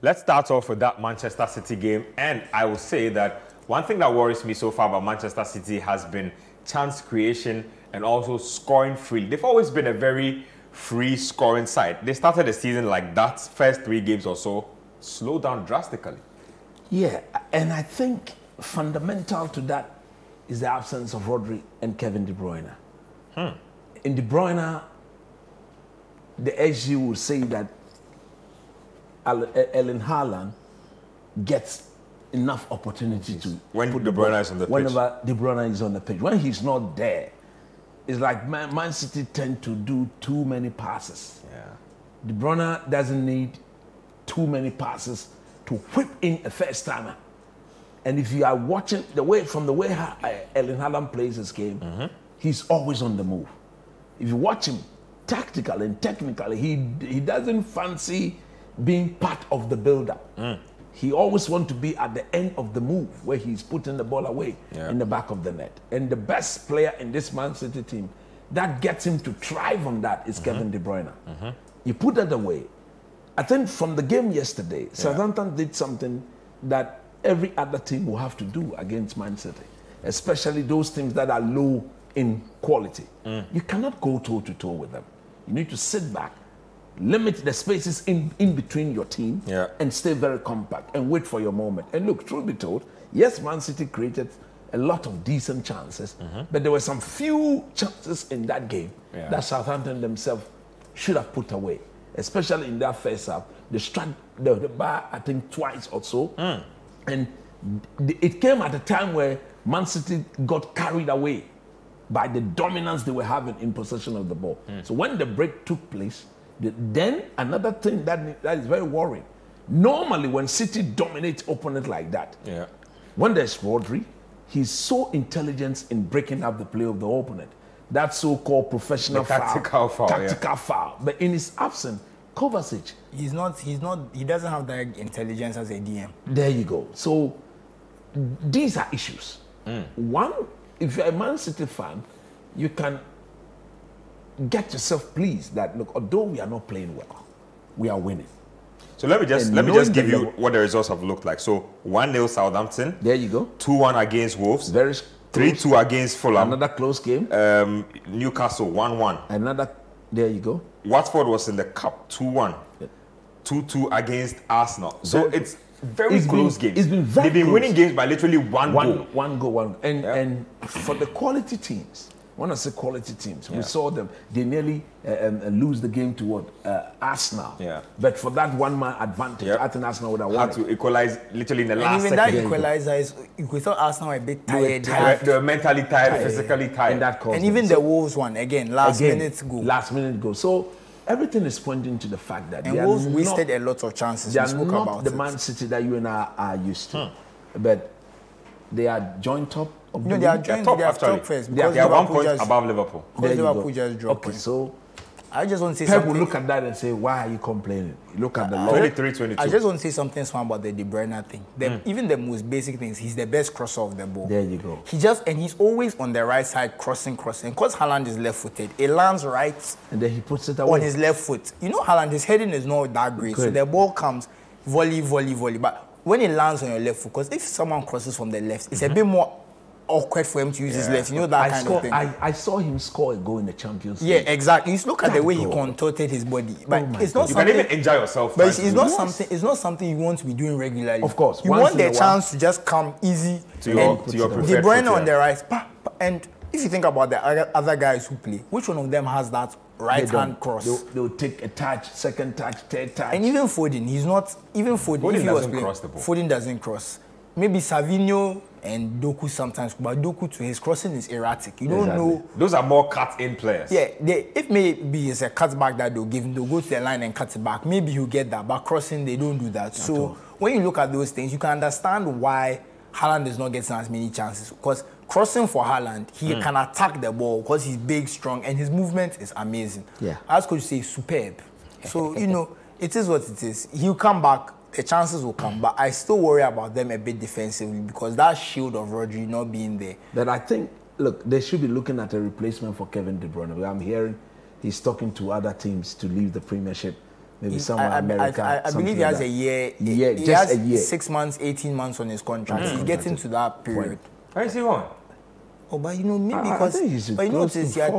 let's start off with that Manchester City game. And I will say that one thing that worries me so far about Manchester City has been chance creation and also scoring free. They've always been a very free scoring side. They started the season like that, first 3 games or so, slowed down drastically. Yeah, and I think fundamental to that is the absence of Rodri and Kevin De Bruyne. In De Bruyne, the SG would say that Erling Haaland gets enough opportunity to when De Bruyne is on the pitch. Whenever De Bruyne is on the pitch. When he's not there, it's like Man City tend to do too many passes. Yeah. De Bruyne doesn't need too many passes to whip in a first timer. And if you are watching the way Erling Haaland plays this game, he's always on the move. If you watch him tactically and technically, he doesn't fancy being part of the build-up. He always wants to be at the end of the move where he's putting the ball away in the back of the net. And the best player in this Man City team that gets him to thrive on that is Kevin De Bruyne. You put that away. I think from the game yesterday, Southampton did something that every other team will have to do against Man City, especially those teams that are low in quality. You cannot go toe-to-toe with them. You need to sit back, limit the spaces in between your team, and stay very compact and wait for your moment. And look, truth be told, yes, Man City created a lot of decent chances, but there were some few chances in that game that Southampton themselves should have put away, especially in that first half. They struck the bar, I think, twice or so. And it came at a time where Man City got carried away by the dominance they were having in possession of the ball. So when the break took place, then another thing that is very worrying. Normally, when City dominates opponent like that, when there's Rodri, he's so intelligent in breaking up the play of the opponent. That so-called professional tactical foul. But in his absence, Kovacic, he doesn't have that intelligence as a DM. There you go. So these are issues. One, if you're a Man City fan, you can get yourself pleased that, look, although we are not playing well, we are winning. So let me just give you what the results have looked like. So 1-0 Southampton. There you go. 2-1 against Wolves. Very 3-2 against Fulham. Another close game. Newcastle 1-1. Another. There you go. Watford was in the cup 2-1. 2-2 against Arsenal. So it's very close games. It's been very They've been close. winning games by literally one goal. One goal. And for the quality teams, when I say quality teams, we saw them. They nearly lose the game to what? Arsenal. But for that one-man advantage, I think Arsenal would have won. Had to equalize literally in the last even second. that equalizer is, we thought Arsenal were a bit tired. They were mentally tired, physically tired. And that caused and even the Wolves one, last minute goal. So everything is pointing to the fact that and Wolves wasted a lot of chances. They are not the Man City that you and I are used to. But they are joint top. No, they are top first. They are 1 point above Liverpool. Because Liverpool just dropped. Okay, so I just want to say Pep something. will look at that and say, why are you complaining? Look at the 23-22. I just want to say something small about the De Bruyne thing. Even the most basic things, he's the best crosser of the ball. There you go. He's always on the right side crossing. Because Haaland is left-footed, it lands right and then he puts it away on his left foot. You know, Haaland, his heading is not that great. So the ball comes volley. But when it lands on your left foot, because if someone crosses from the left, it's a bit more awkward for him to use his left. You know that kind of thing. I saw him score a goal in the Champions League. Yeah, exactly. You look at the way he contorted his body. But it's not you something. You can even enjoy yourself. But it's not something. It's not something you want to be doing regularly. Of course, you want the chance to just come easy to your preferred De Bruyne foot, on the right, and if you think about the other guys who play, which one of them has that right hand cross? They'll take a touch, second touch, third touch. And even Foden, he's not. Even Foden, if he was playing, cross the ball. Foden doesn't cross. Maybe Savinho and Doku sometimes, but Doku to his crossing is erratic. You don't know. Those are more cut-in players. Yeah, if maybe it's a cutback that they'll give him, they'll go to the line and cut it back. Maybe he'll get that, but crossing, they don't do that. So when you look at those things, you can understand why Haaland is not getting as many chances. Because crossing for Haaland, he can attack the ball because he's big, strong, and his movement is amazing. Yeah. As coach say, superb. So, you know, it is what it is. He'll come back. The chances will come, but I still worry about them a bit defensively because that shield of Rodri not being there. But I think, look, they should be looking at a replacement for Kevin De Bruyne. I'm hearing he's talking to other teams to leave the Premiership maybe somewhere America. I believe he has a year. He just has a year. 6 months, 18 months on his contract. He's getting to that period. Where is he going? Oh, but you know, maybe because but you notice you are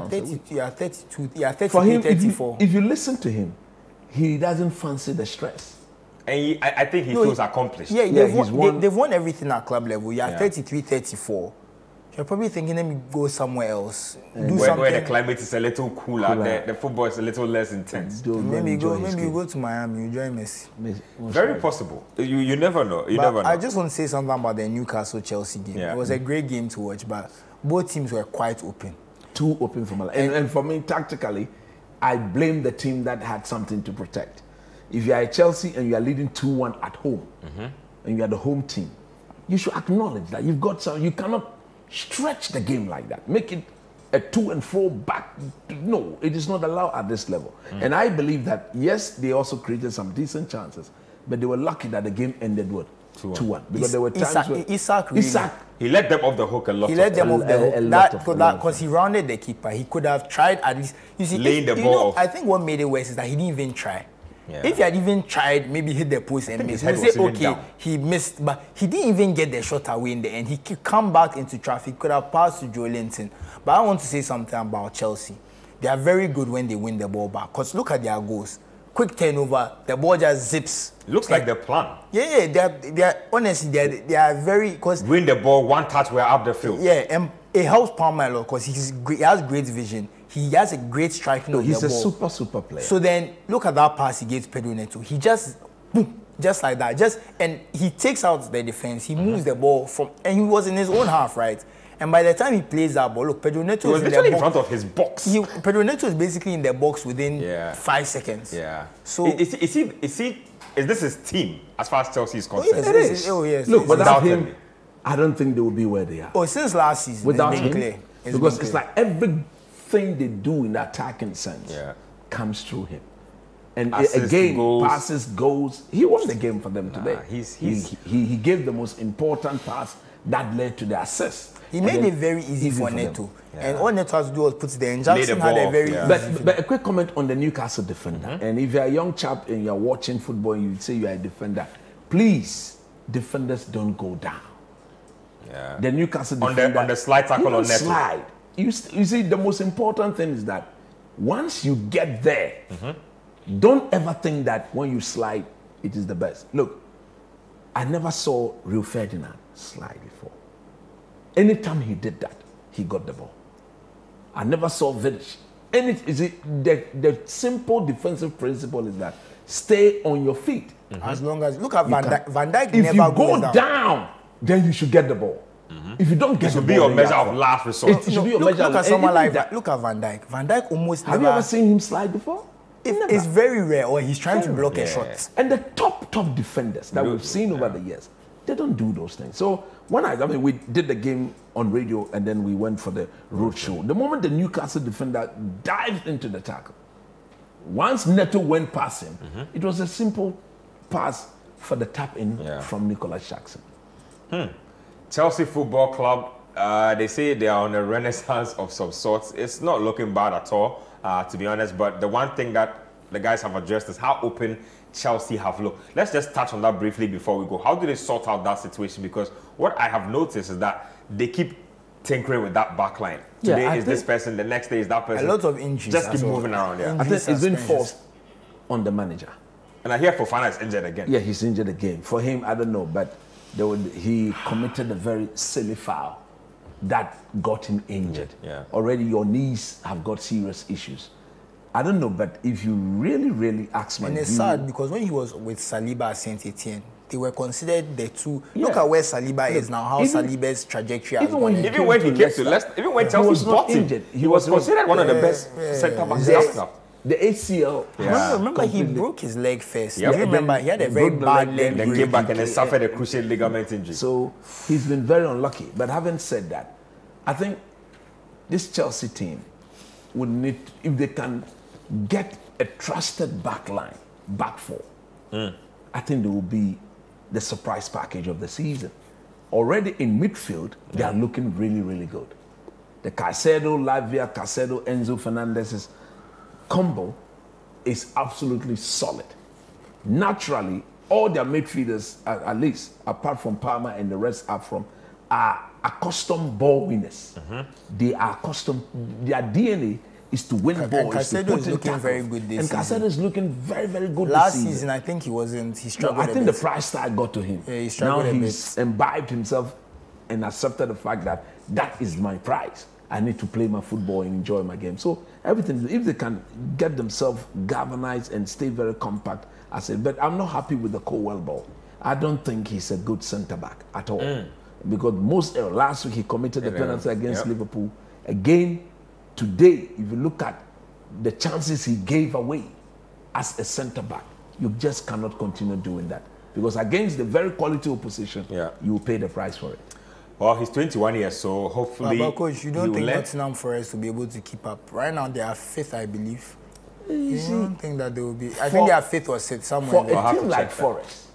32, you are 33, for him, 34. If you listen to him, he doesn't fancy the stress. And I think he feels accomplished. Yeah, they've won everything at club level. You are 33, 34. You're probably thinking, let me go somewhere else. Do something. Where the climate is a little cooler, the football is a little less intense. Maybe you go to Miami, you join Messi. Very possible. You never know. You never know. I just want to say something about the Newcastle-Chelsea game. Yeah. It was a great game to watch, but both teams were quite open. Too open for me. And for me, tactically, I blame the team that had something to protect. If you are at Chelsea and you are leading 2-1 at home, and you are the home team, you should acknowledge that you've got some. You cannot stretch the game like that. Make it a 2-4 back. No, it is not allowed at this level. And I believe that, yes, they also created some decent chances, but they were lucky that the game ended what? 2-1. Because there were times where Isak, he let them off the hook a lot. He let them off the hook. Because he rounded the keeper. He could have tried at least. You see, laying the ball off. I think what made it worse is that he didn't even try. Yeah. If he had even tried, maybe hit the post and missed, we'll say, okay, he missed, but he didn't even get the shot away in the end. He could come back into traffic, could have passed to Joe Linton. But I want to say something about Chelsea. They are very good when they win the ball back. Because look at their goals. Quick turnover, the ball just zips. Looks like the plan. Yeah, they are honestly, they are very... Cause win the ball, one touch, we're up the field. Yeah, and it helps Palmer a lot because he has great vision. He has a great striking of the ball. He's a super player. So then, look at that pass he gave to Pedro Neto. He just, boom, just like that. And he takes out the defense. He moves the ball and he was in his own half, right? And by the time he plays that ball, look, Pedro Neto is literally in front of his box. Pedro Neto is basically in the box within 5 seconds. Yeah. So is this his team as far as Chelsea is concerned? It is. Oh, yes. Look, without him, I don't think they will be where they are. Oh, since last season, without him, because it's like everything they do in the attacking sense comes through him. And again, passes, goals. He won the game for them today. He gave the most important pass that led to the assist. He made it very easy for Neto. And all Neto has to do was put it there. And Jackson had a very easy. But a quick comment on the Newcastle defender. And if you're a young chap and you're watching football and you say you're a defender, please, defenders don't go down. Yeah. The Newcastle defender... On the slide tackle on Neto. Slide. You see, the most important thing is that once you get there, don't ever think that when you slide, it is the best. Look, I never saw Rio Ferdinand slide before. Anytime he did that, he got the ball. I never saw Vidic. The simple defensive principle is that stay on your feet. As long as, look at Van Dijk. Van Dijk if never you go down, then you should get the ball. If you don't get the ball, it should be your measure of last resort. It should be your measure. Look at someone like that. Look at Van Dijk. Van Dijk almost never. Have you ever seen him slide before? It's very rare, or he's trying to block a shot. And the top defenders that we've seen over the years, they don't do those things. So we did the game on radio and then we went for the road show. The moment the Newcastle defender dived into the tackle, once Neto went past him, it was a simple pass for the tap in from Nicholas Jackson. Chelsea Football Club, they say they are on a renaissance of some sorts. It's not looking bad at all, to be honest. But the one thing that the guys have addressed is how open Chelsea have looked. Let's just touch on that briefly before we go. How do they sort out that situation? Because what I have noticed is that they keep tinkering with that back line. Today is this person, the next day is that person. A lot of injuries. Just keep moving around, I think it's been forced on the manager. And I hear Fofana is injured again. Yeah, he's injured again. For him, I don't know, but he committed a very silly foul that got him injured. Already your knees have got serious issues. I don't know, but if you really ask my view... And it's sad because when he was with Saliba at Saint-Etienne, they were considered the two... Look at where Saliba is now, how Saliba's trajectory has gone. Even when he came to Leicester, even when Chelsea bought him, he was considered one of the best centre-backs after. The ACL. Remember he broke his leg first. You remember he had a very bad leg. Then came back and then suffered a cruciate ligament injury. So he's been very unlucky. But having said that, I think this Chelsea team would need, if they can get a trusted back four, I think they will be the surprise package of the season. Already in midfield, they are looking really good. The Caicedo, Lavia, Enzo Fernandez's combo is absolutely solid. Naturally, all their midfielders, at least apart from Palmer and the rest are accustomed ball winners. They are accustomed. Their DNA is to win balls. Caicedo is looking very good this season. And Caicedo is looking very, very good Last this season, I think he wasn't. He struggled. I think the price tag got to him. Yeah, he struggled now he's imbibed himself and accepted the fact that that is my price. I need to play my football and enjoy my game. So everything, if they can get themselves galvanized and stay very compact, I said, but I'm not happy with the Colwell ball. I don't think he's a good centre back at all. Because last week he committed the penalty against Liverpool. Again, today, if you look at the chances he gave away as a centre back, you just cannot continue doing that. Because against the very quality opposition, you will pay the price for it. Well, he's 21 years, so hopefully. But coach, you don't think Nottingham Forest will be able to keep up? Right now, they are 5th, I believe. You don't think that they will be? I think they are 5th or 6th somewhere. For a team like Forest,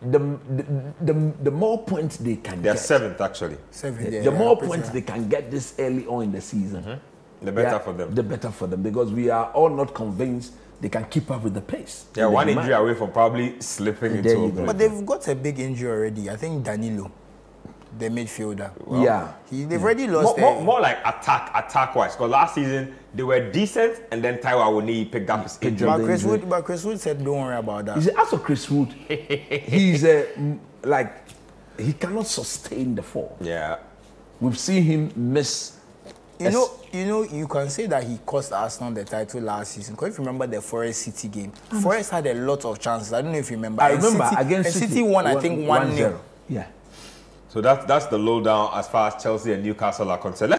the more points they can get. They're 7th, actually. 7th, the more points they can get this early on in the season, the better for them. The better for them, because we are all not convinced they can keep up with the pace. Yeah, one injury away from probably slipping into. But they've got a big injury already. I think Danilo, the midfielder. Well, they've already lost. More like attack-wise. Because last season they were decent, and then Taiwo Awoniyi picked up his injury. But Chris Wood said, "Don't worry about that." You see, as for Chris Wood, he's like he cannot sustain the form. Yeah, we've seen him miss. You can say that he cost Arsenal the title last season. Because if you remember the Forest City game, Forest had a lot of chances. I don't know if you remember. I remember against City won, I think 1-0. Yeah. So that's the lowdown as far as Chelsea and Newcastle are concerned.